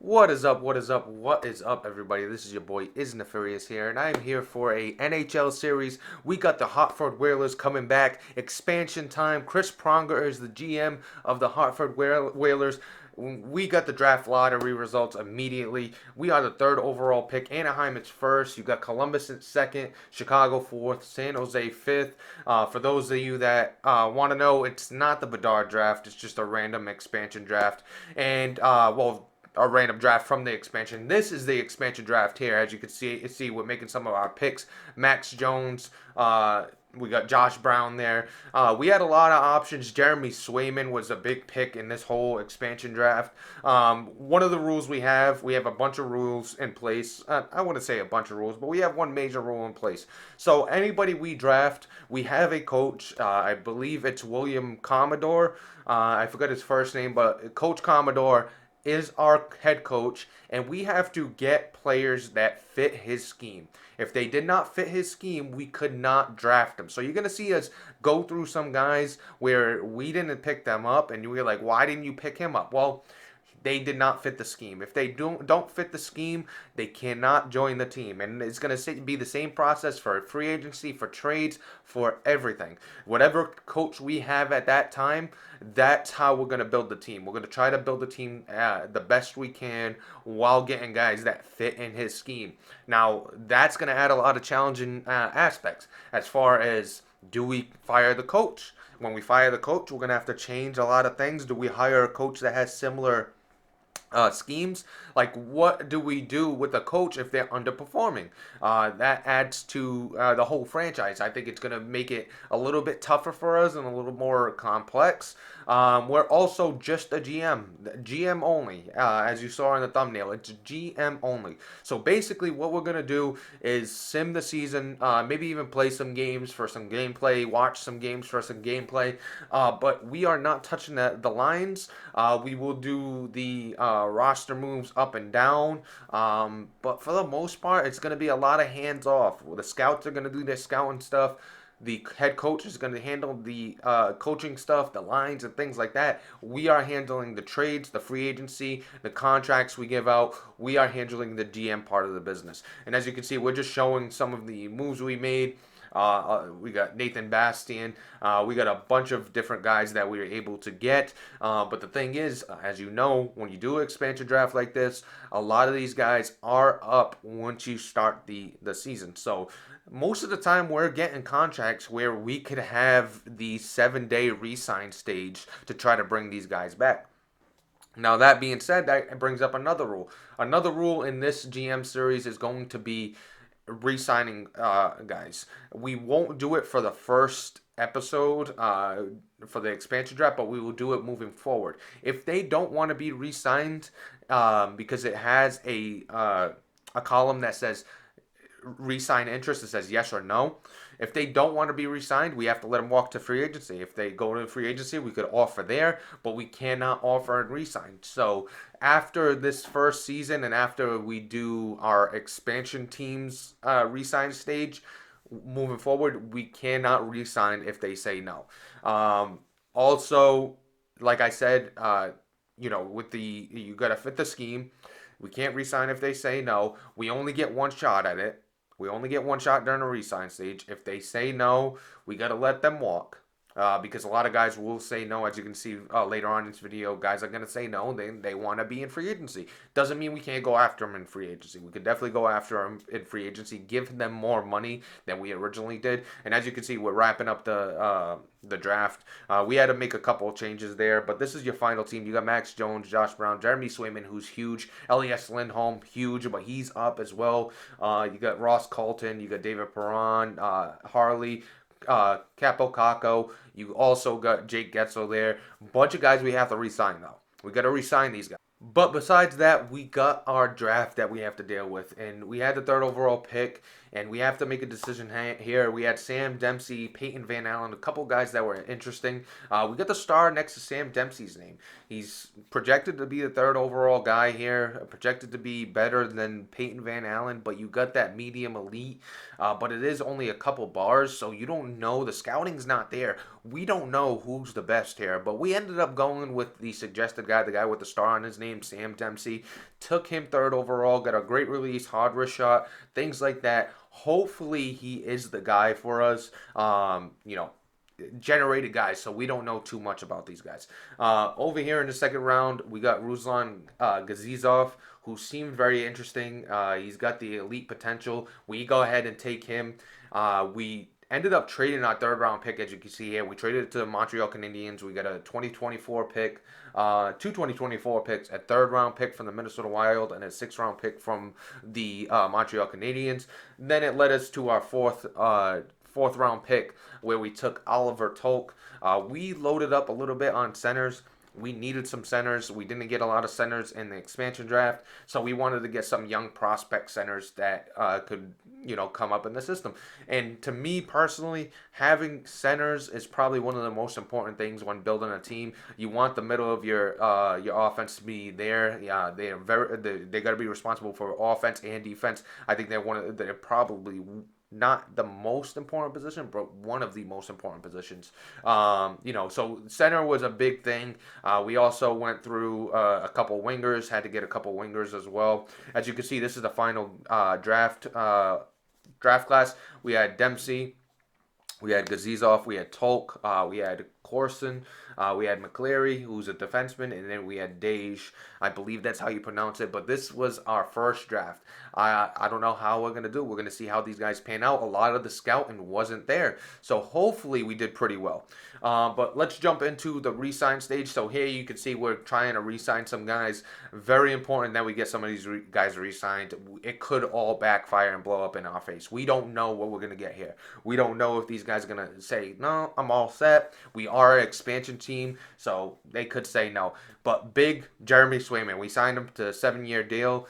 What is up? What is up? What is up, everybody? This is your boy Is Nefarious here, and I am here for a NHL series. We got the Hartford Whalers coming back. Expansion time. Chris Pronger is the GM of the Hartford Whalers. We got the draft lottery results immediately. We are the third overall pick. Anaheim is first. You got Columbus in second, Chicago fourth, San Jose fifth. For those of you that want to know, it's not the Bedard draft. It's just a random expansion draft. And, a random draft from the expansion. This is the expansion draft here. As you can see we're making some of our picks. Max Jones, we got Josh Brown there. We had a lot of options. Jeremy Swayman was a big pick in this whole expansion draft. One of the rules we have a bunch of rules in place. I wouldn't say a bunch of rules, but we have one major rule in place. So anybody we draft, we have a coach. I believe it's William Commodore. I forgot his first name, but Coach Commodore is our head coach, and we have to get players that fit his scheme. If they did not fit his scheme, we could not draft them. So you're going to see us go through some guys where we didn't pick them up, and you're like, why didn't you pick him up? Well, they did not fit the scheme. If they don't fit the scheme, they cannot join the team. And it's going to be the same process for free agency, for trades, for everything. Whatever coach we have at that time, that's how we're going to build the team. We're going to try to build the team the best we can while getting guys that fit in his scheme. Now, that's going to add a lot of challenging aspects as far as, do we fire the coach? When we fire the coach, we're going to have to change a lot of things. Do we hire a coach that has similar schemes? Like, what do we do with a coach if they're underperforming? That adds to the whole franchise. I think it's going to make it a little bit tougher for us and a little more complex. We're also just a GM only, as you saw in the thumbnail. It's GM only. So basically, what we're going to do is sim the season, maybe even play some games for some gameplay, watch some games for some gameplay, but we are not touching the lines. We will do the roster moves up and down. But for the most part, it's going to be a lot of hands off. The scouts are going to do their scouting stuff. The head coach is going to handle the coaching stuff, the lines, and things like that. We are handling the trades, the free agency, the contracts we give out. We are handling the GM part of the business. And as you can see, we're just showing some of the moves we made. We got Nathan Bastian. We got a bunch of different guys that we were able to get. But the thing is, as you know, when you do an expansion draft like this, a lot of these guys are up once you start the season. So most of the time, we're getting contracts where we could have the 7-day re-sign stage to try to bring these guys back. Now, that being said, that brings up another rule. Another rule in this GM series is going to be re-signing guys. We won't do it for the first episode for the expansion draft, but we will do it moving forward. If they don't want to be re-signed because it has a column that says re-sign interest, it says yes or no. If they don't want to be re-signed, we have to let them walk to free agency. If they go to free agency, we could offer there, but we cannot offer and re-sign. So after this first season and after we do our expansion teams re-sign stage, moving forward, we cannot re-sign if they say no. Also, like I said, with you got to fit the scheme. We can't re-sign if they say no. We only get one shot at it. We only get one shot during the re-sign stage. If they say no, we got to let them walk. Because a lot of guys will say no, as you can see later on in this video. Guys are going to say no. They want to be in free agency. Doesn't mean we can't go after them in free agency. We could definitely go after them in free agency, give them more money than we originally did. And as you can see, we're wrapping up the draft. We had to make a couple of changes there, but this is your final team. You got Max Jones, Josh Brown, Jeremy Swayman, who's huge, Elias Lindholm, huge, but he's up as well. You got Ross Colton, you got David Perron, Harley, Capo Caco. You also got Jake Getzel there. Bunch of guys we have to re-sign, though. We got to re-sign these guys. But besides that, we got our draft that we have to deal with. And we had the third overall pick. And we have to make a decision here. We had Sam Dempsey, Peyton Van Allen, a couple guys that were interesting. We got the star next to Sam Dempsey's name. He's projected to be the third overall guy here, projected to be better than Peyton Van Allen, but you got that medium elite. But it is only a couple bars, so you don't know. The scouting's not there. We don't know who's the best here, but we ended up going with the suggested guy, the guy with the star on his name, Sam Dempsey. Took him third overall, got a great release, hard wrist shot, things like that. Hopefully, he is the guy for us. Generated guys, so we don't know too much about these guys. Over here in the second round, we got Ruslan Gazizov, who seemed very interesting. He's got the elite potential. We go ahead and take him. We ended up trading our third round pick, as you can see here. We traded it to the Montreal Canadiens. We got a 2024 pick, two 2024 picks, a third round pick from the Minnesota Wild, and a sixth round pick from the Montreal Canadiens. Then it led us to our fourth round pick where we took Oliver Tolk. We loaded up a little bit on centers. We needed some centers. We didn't get a lot of centers in the expansion draft, so we wanted to get some young prospect centers that could, come up in the system. And to me personally, having centers is probably one of the most important things when building a team. You want the middle of your offense to be there. Yeah, they got to be responsible for offense and defense. I think they're probably not the most important position, but one of the most important positions. So center was a big thing. We also went through a couple wingers, had to get a couple wingers as well. As you can see, this is the final draft class. We had Dempsey, we had Gazizov, we had Tolk, we had Corson, we had McCleary, who's a defenseman, and then we had Dage. I believe that's how you pronounce it, but this was our first draft. I don't know how we're going to do. We're going to see how these guys pan out. A lot of the scouting wasn't there, so hopefully we did pretty well. But let's jump into the re-sign stage. So here you can see we're trying to re-sign some guys. Very important that we get some of these guys re-signed. It could all backfire and blow up in our face. We don't know what we're going to get here. We don't know if these guys are going to say, no, I'm all set. We are an expansion team, so they could say no. But big Jeremy Swayman, we signed him to a 7-year deal.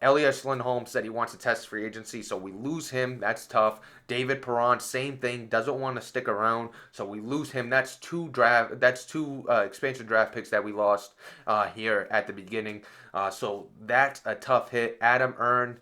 Elias Lindholm said he wants to test free agency, so we lose him. That's tough. David Perron, same thing, doesn't want to stick around, so we lose him. That's two expansion draft picks that we lost here at the beginning. So that's a tough hit. Adam Earn,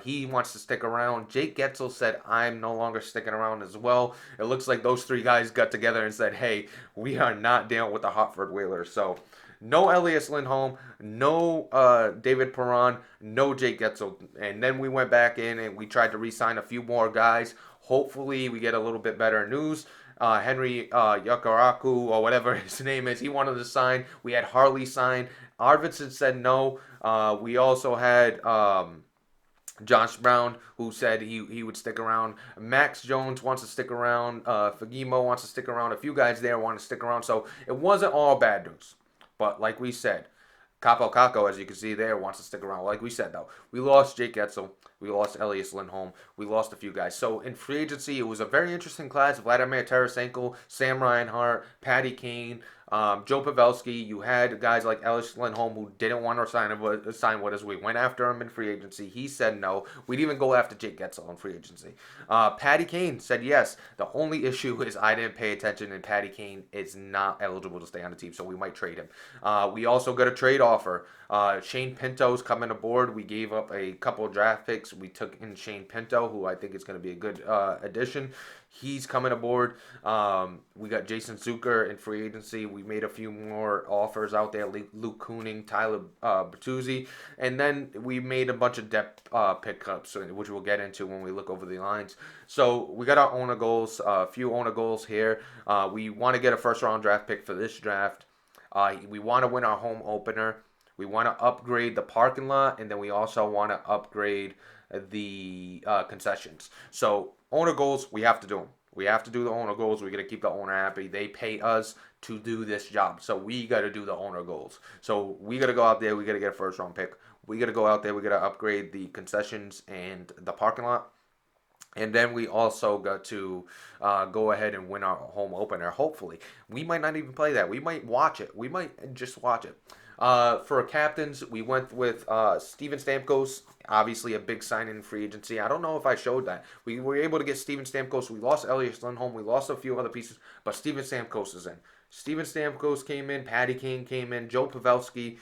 he wants to stick around. Jake Getzel said, I'm no longer sticking around as well. It looks like those three guys got together and said, hey, we are not dealing with the Hartford Whalers. So no Elias Lindholm, no David Perron, no Jake Getzel. And then we went back in and we tried to re-sign a few more guys. Hopefully we get a little bit better news. Henry Yakaraku, or whatever his name is, he wanted to sign. We had Harley sign. Arvidsson said no. We also had Josh Brown, who said he would stick around. Max Jones wants to stick around. Fagimo wants to stick around. A few guys there want to stick around. So it wasn't all bad news. But like we said, Capo Caco, as you can see there, wants to stick around. Like we said, though, we lost Jake Etzel. We lost Elias Lindholm. We lost a few guys. So in free agency, it was a very interesting class. Vladimir Tarasenko, Sam Reinhart, Patty Kane, Joe Pavelski. You had guys like Elias Lindholm who didn't want to sign with us. We went after him in free agency. He said no. We'd even go after Jake Getzel in free agency. Patty Kane said yes. The only issue is I didn't pay attention, and Patty Kane is not eligible to stay on the team, so we might trade him. We also got a trade offer. Shane Pinto's coming aboard. We gave up a couple draft picks. We took in Shane Pinto, who I think is going to be a good addition. He's coming aboard. We got Jason Zucker in free agency. We made a few more offers out there. Luke Kooning, Tyler Bertuzzi. And then we made a bunch of depth pickups, which we'll get into when we look over the lines. So we got our owner goals, a few owner goals here. We want to get a first-round draft pick for this draft. We want to win our home opener. We want to upgrade the parking lot, and then we also want to upgrade the concessions. So owner goals, we have to do them. We have to do the owner goals. We got to keep the owner happy. They pay us to do this job, so we got to do the owner goals. So we got to go out there. We got to get a first round pick. We got to go out there. We got to upgrade the concessions and the parking lot. And then we also got to go ahead and win our home opener. Hopefully, we might not even play that. We might watch it. We might just watch it. For captains, we went with Steven Stamkos. Obviously, a big sign in free agency. I don't know if I showed that. We were able to get Steven Stamkos. We lost Elias Lindholm. We lost a few other pieces, but Steven Stamkos is in. Steven Stamkos came in. Patty Kane came in. Joe Pavelski.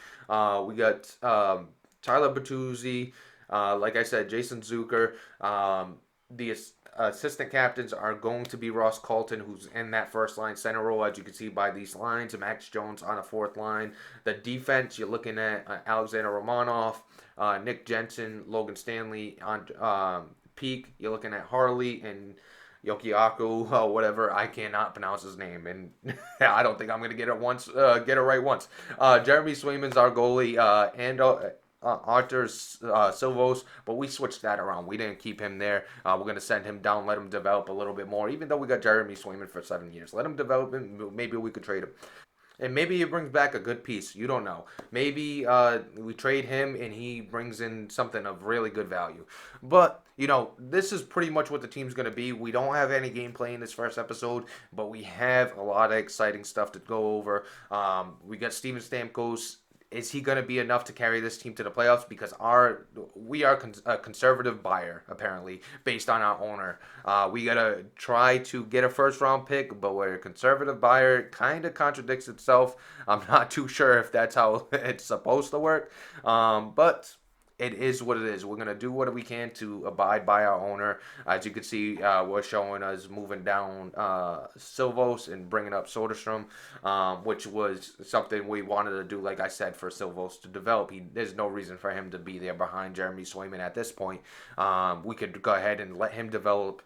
We got Tyler Bertuzzi. Like I said, Jason Zucker. The assistant captains are going to be Ross Colton, who's in that first line center role, as you can see by these lines. Max Jones on a fourth line. The defense, you're looking at Alexander Romanov, Nick Jensen, Logan Stanley on peak. You're looking at Harley and Yokiaku, whatever. I cannot pronounce his name, and I don't think I'm gonna get it right once. Jeremy Swayman's our goalie, and Arthur Silvos, but we switched that around. We didn't keep him there. We're going to send him down, let him develop a little bit more, even though we got Jeremy Swayman for 7 years. Let him develop, and maybe we could trade him. And maybe he brings back a good piece. You don't know. Maybe we trade him and he brings in something of really good value. But, this is pretty much what the team's going to be. We don't have any gameplay in this first episode, but we have a lot of exciting stuff to go over. We got Steven Stamkos. Is he going to be enough to carry this team to the playoffs? Because we are a conservative buyer, apparently, based on our owner. We got to try to get a first round pick, but we're a conservative buyer. It kind of contradicts itself. I'm not too sure if that's how it's supposed to work. But it is what it is. We're going to do what we can to abide by our owner. As you can see, we're showing us moving down Silvos and bringing up Soderstrom, which was something we wanted to do, like I said, for Silvos to develop. There's no reason for him to be there behind Jeremy Swayman at this point. We could go ahead and let him develop,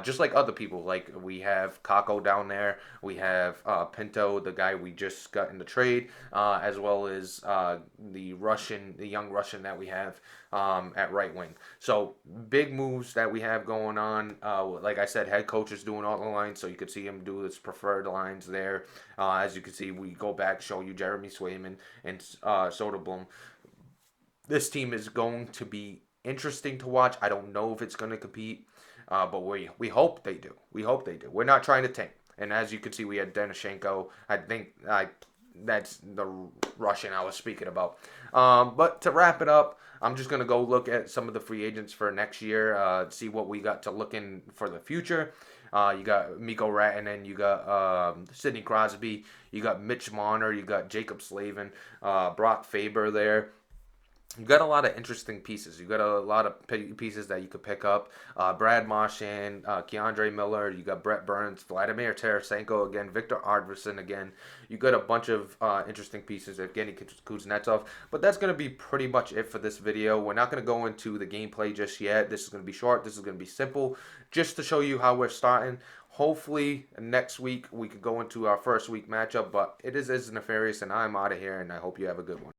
just like other people. Like we have Kako down there. We have Pinto, the guy we just got in the trade, as well as the young Russian that we have at right wing. So big moves that we have going on. Like I said, head coach is doing all the lines, so you could see him do his preferred lines there. As you can see, we go back, show you Jeremy Swayman and Soderblom. This team is going to be interesting to watch. I don't know if it's going to compete, but we hope they do. We hope they do. We're not trying to tank. And as you can see, we had Denishenko. I think that's the Russian I was speaking about. But to wrap it up, I'm just going to go look at some of the free agents for next year, see what we got to look in for the future. You got Mikko Rantanen, you got Sidney Crosby, you got Mitch Marner, you got Jacob Slavin, Brock Faber there. You got a lot of interesting pieces. You got a lot of pieces that you could pick up. Brad Marchand, Keandre Miller. You got Brett Burns, Vladimir Tarasenko again, Victor Arvidsson again. You got a bunch of interesting pieces. Evgeny Kuznetsov. But that's going to be pretty much it for this video. We're not going to go into the gameplay just yet. This is going to be short. This is going to be simple, just to show you how we're starting. Hopefully next week we could go into our first week matchup. But it is nefarious, and I'm out of here. And I hope you have a good one.